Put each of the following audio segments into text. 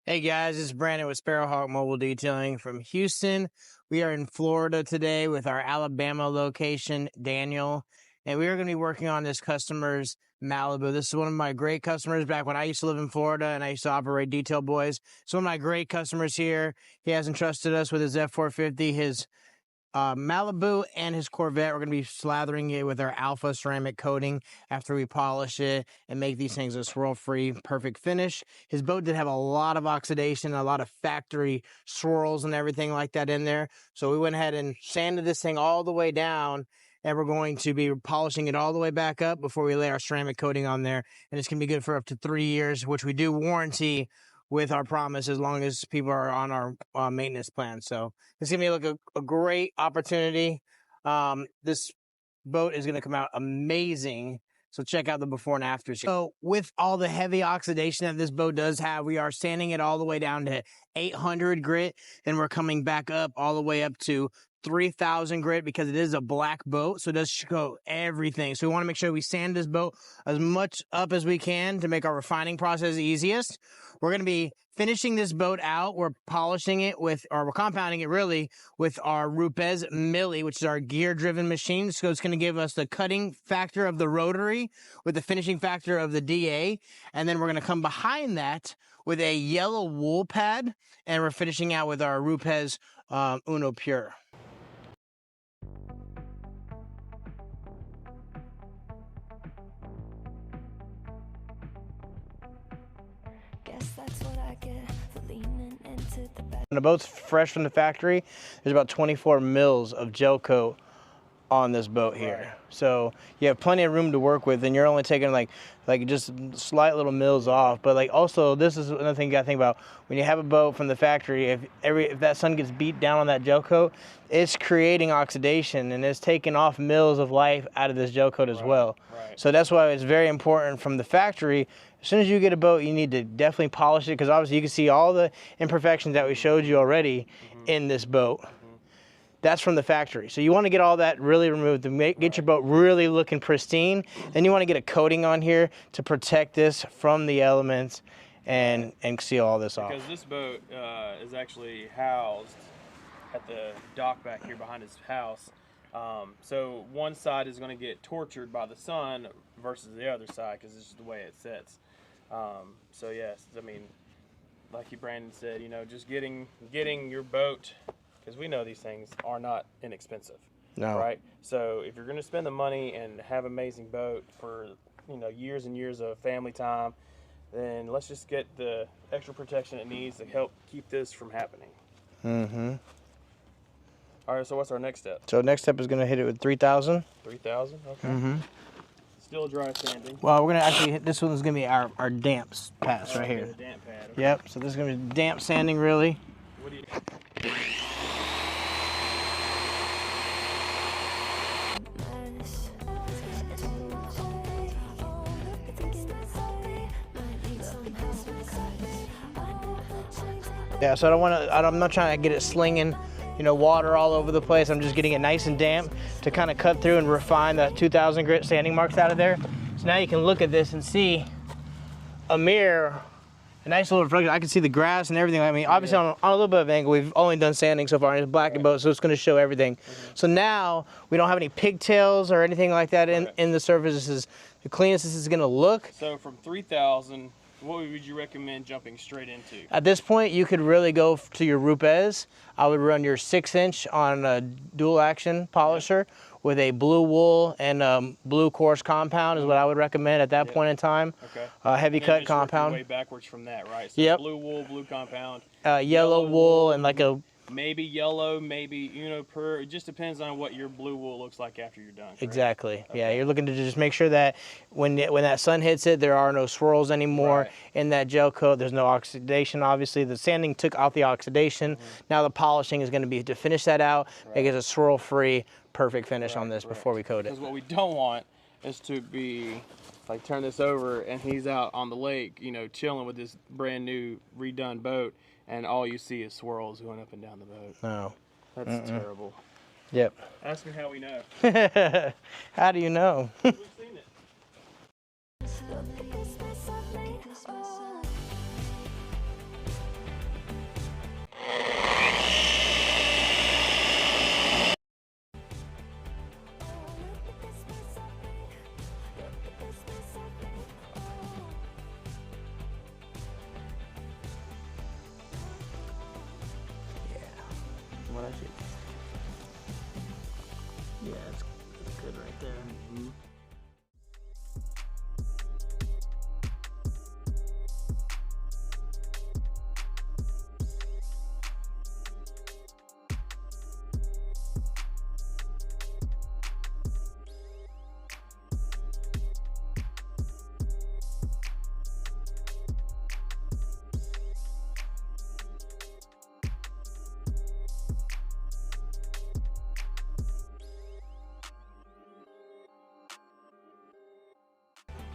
Hey guys, it's Brandon with Sparrowhawk Mobile Detailing from Houston. We are in Florida today with our Alabama location, Daniel, and we are going to be working on this customer's Malibu. This is one of my great customers back when I used to live in Florida and I used to operate Detail Boys. It's one of my great customers here. He has entrusted us with his F450, his Malibu and his Corvette. We're going to be slathering it with our alpha ceramic coating after we polish it and make these things a swirl-free, perfect finish. His boat did have a lot of oxidation, a lot of factory swirls and everything like that in there. So we went ahead and sanded this thing all the way down, and we're going to be polishing it all the way back up before we lay our ceramic coating on there. And it's going to be good for up to 3 years, which we do warranty with our promise as long as people are on our maintenance plan. So it's going to be like a great opportunity. This boat is going to come out amazing. So check out the before and afters. So with all the heavy oxidation that this boat does have, we are sanding it all the way down to 800 grit. Then we're coming back up all the way up to 3,000 grit because it is a black boat. So it does show everything. So we want to make sure we sand this boat as much up as we can to make our refining process easiest. We're going to be finishing this boat out. We're polishing it with, or we're compounding it really with our Rupes Millie, which is our gear-driven machine. So it's going to give us the cutting factor of the rotary with the finishing factor of the DA. And then we're going to come behind that with a yellow wool pad, and we're finishing out with our Rupes Uno Pure. That's what I get for leaning into the back. When the boat's fresh from the factory, there's about 24 mils of gel coat on this boat here. Right. So you have plenty of room to work with, and you're only taking like just slight little mils off. But like also, this is another thing you gotta think about. When you have a boat from the factory, if that sun gets beat down on that gel coat, it's creating oxidation and it's taking off mils of life out of this gel coat as well. Right. So that's why it's very important from the factory. As soon as you get a boat, you need to definitely polish it, because obviously you can see all the imperfections that we showed you already in this boat. That's from the factory. So you want to get all that really removed to get your boat really looking pristine. Then you want to get a coating on here to protect this from the elements and seal all this off. Because this boat is actually housed at the dock back here behind his house. So one side is going to get tortured by the sun versus the other side because it's just the way it sits. So yes, I mean, like Brandon said, you know, just getting your boat, because we know these things are not inexpensive. No. Right? So if you're going to spend the money and have an amazing boat for, you know, years and years of family time, then let's just get the extra protection it needs to help keep this from happening. Mm-hmm. All right, so what's our next step? So next step is going to hit it with 3,000. 3,000? Okay. Mm-hmm. Still dry sanding. Well, we're going to actually hit, this one's going to be our damp pass right here. The damp pad. Okay. Yep, so this is going to be damp sanding really. What do you... Yeah, so I'm not trying to get it slinging, you know, water all over the place. I'm just getting it nice and damp to kind of cut through and refine the 2,000 grit sanding marks out of there. So now you can look at this and see a mirror, a nice little reflection. I can see the grass and everything. I mean, obviously on a little bit of angle, we've only done sanding so far, and it's black and boat, so it's going to show everything. So now we don't have any pigtails or anything like that in the surface. This is the cleanest this is going to look. So from 3,000, what would you recommend jumping straight into? At this point, you could really go to your Rupes. I would run your 6-inch on a dual action polisher with a blue wool and blue coarse compound is what I would recommend at that point in time. Okay. Heavy cut compound. Way backwards from that, right? So blue wool, blue compound. Yellow wool and like a... Maybe yellow, maybe Pur. It just depends on what your blue wool looks like after you're done. Correct? Exactly. Okay. Yeah, you're looking to just make sure that when that sun hits it, there are no swirls anymore in that gel coat. There's no oxidation. Obviously, the sanding took out the oxidation. Now the polishing is going to be to finish that out, make it a swirl-free, perfect finish on this before we coat it. Because what we don't want is to be like turn this over and he's out on the lake, you know, chilling with this brand new redone boat, and all you see is swirls going up and down the boat. No. That's terrible. Yep. Ask me how we know. How do you know? We've seen it. what I see. Yeah, it's good right there. Mm-hmm.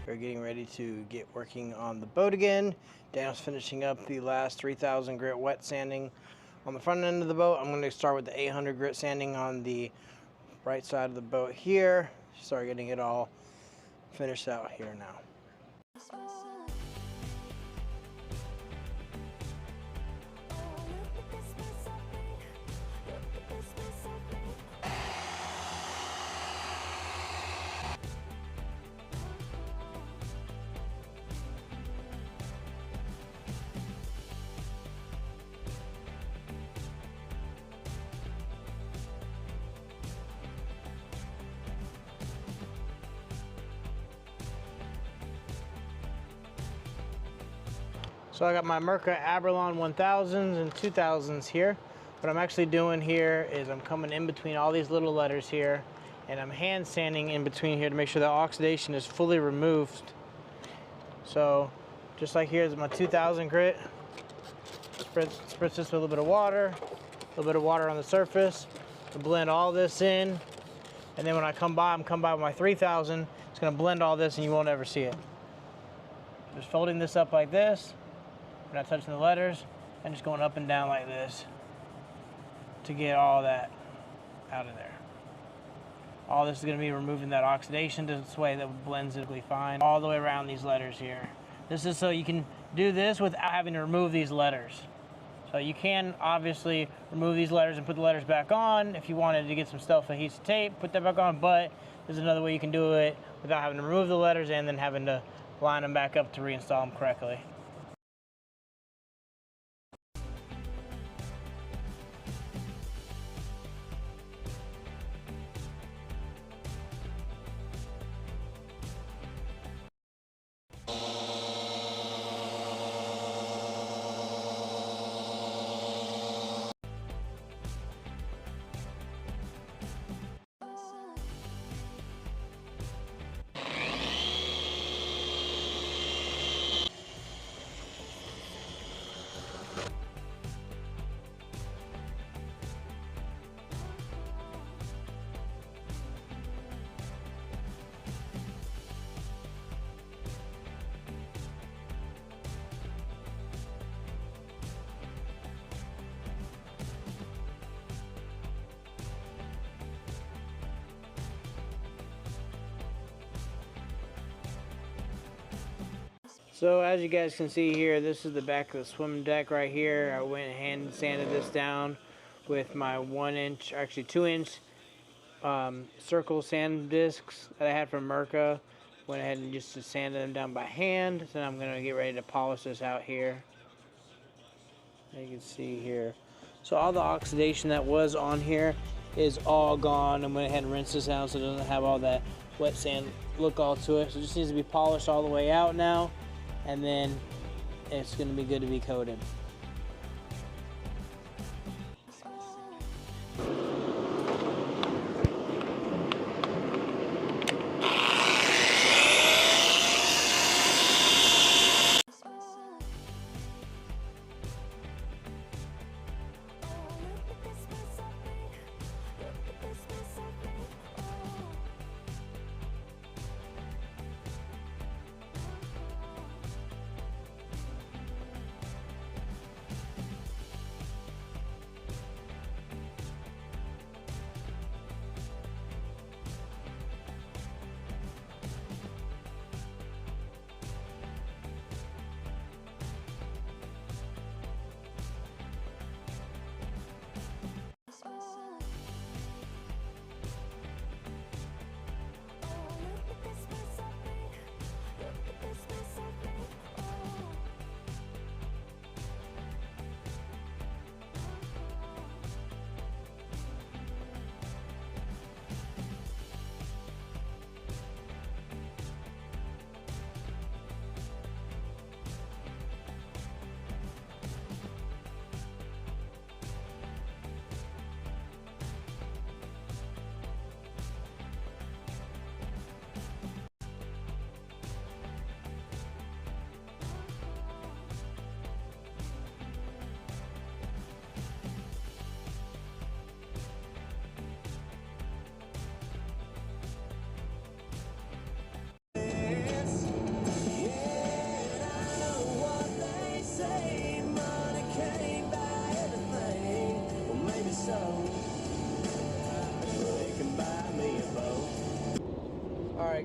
We're getting ready to get working on the boat again. Daniel's finishing up the last 3,000 grit wet sanding on the front end of the boat. I'm going to start with the 800 grit sanding on the right side of the boat here. Start getting it all finished out here now. So I got my Merca Abralon 1000s and 2000s here. What I'm actually doing here is I'm coming in between all these little letters here, and I'm hand sanding in between here to make sure the oxidation is fully removed. So just like here's my 2000 grit, spritz this with a little bit of water, a little bit of water on the surface to blend all this in. And then when I come by, I'm coming by with my 3000, it's gonna blend all this and you won't ever see it. Just folding this up like this. We're not touching the letters, and just going up and down like this to get all that out of there. All this is going to be removing that oxidation this way that blends it fine all the way around these letters here. This is so you can do this without having to remove these letters. So you can obviously remove these letters and put the letters back on. If you wanted to get some self-adhesive tape, put that back on, but there's another way you can do it without having to remove the letters and then having to line them back up to reinstall them correctly. So as you guys can see here, this is the back of the swim deck right here. I went and hand sanded this down with my 1 inch, actually 2 inch circle sand discs that I had from Merca. Went ahead and just sanded them down by hand. So I'm gonna get ready to polish this out here. You can see here. So all the oxidation that was on here is all gone. I went ahead and rinsed this out so it doesn't have all that wet sand look all to it. So it just needs to be polished all the way out now. And then it's going to be good to be coated.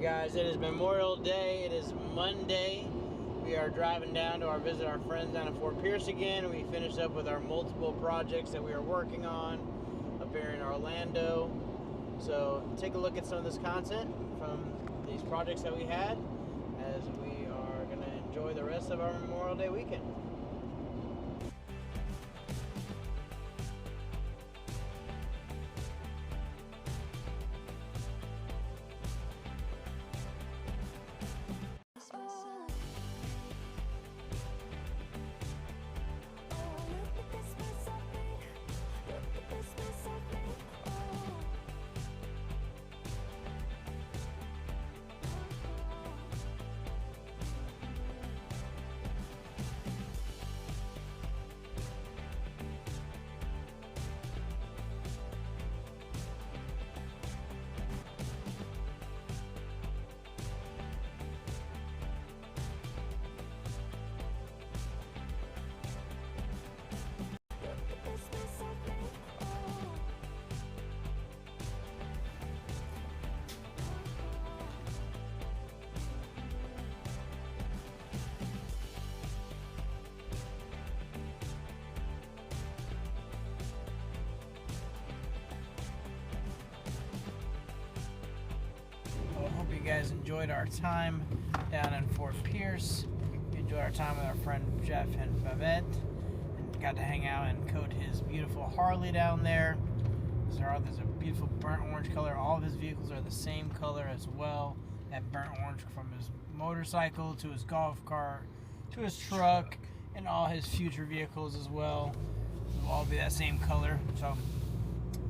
Alright guys, it is Memorial Day. It is Monday. We are driving down to visit our friends down in Fort Pierce again. We finished up with our multiple projects that we are working on up here in Orlando. So take a look at some of this content from these projects that we had as we are going to enjoy the rest of our Memorial Day weekend. Hope you guys enjoyed our time down in Fort Pierce. We enjoyed our time with our friend Jeff and Babette, and got to hang out and coat his beautiful Harley down there. There's a beautiful burnt orange color. All of his vehicles are the same color as well. That burnt orange from his motorcycle to his golf cart to his truck and all his future vehicles as well. Will all be that same color. So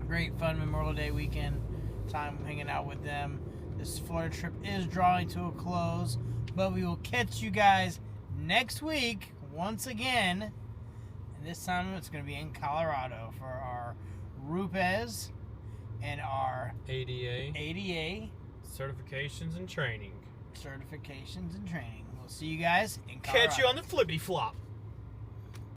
great fun Memorial Day weekend time hanging out with them. This Florida trip is drawing to a close, but we will catch you guys next week once again. And this time it's going to be in Colorado for our Rupes and our ADA Certifications and training. We'll see you guys in Colorado. Catch you on the flippy flop.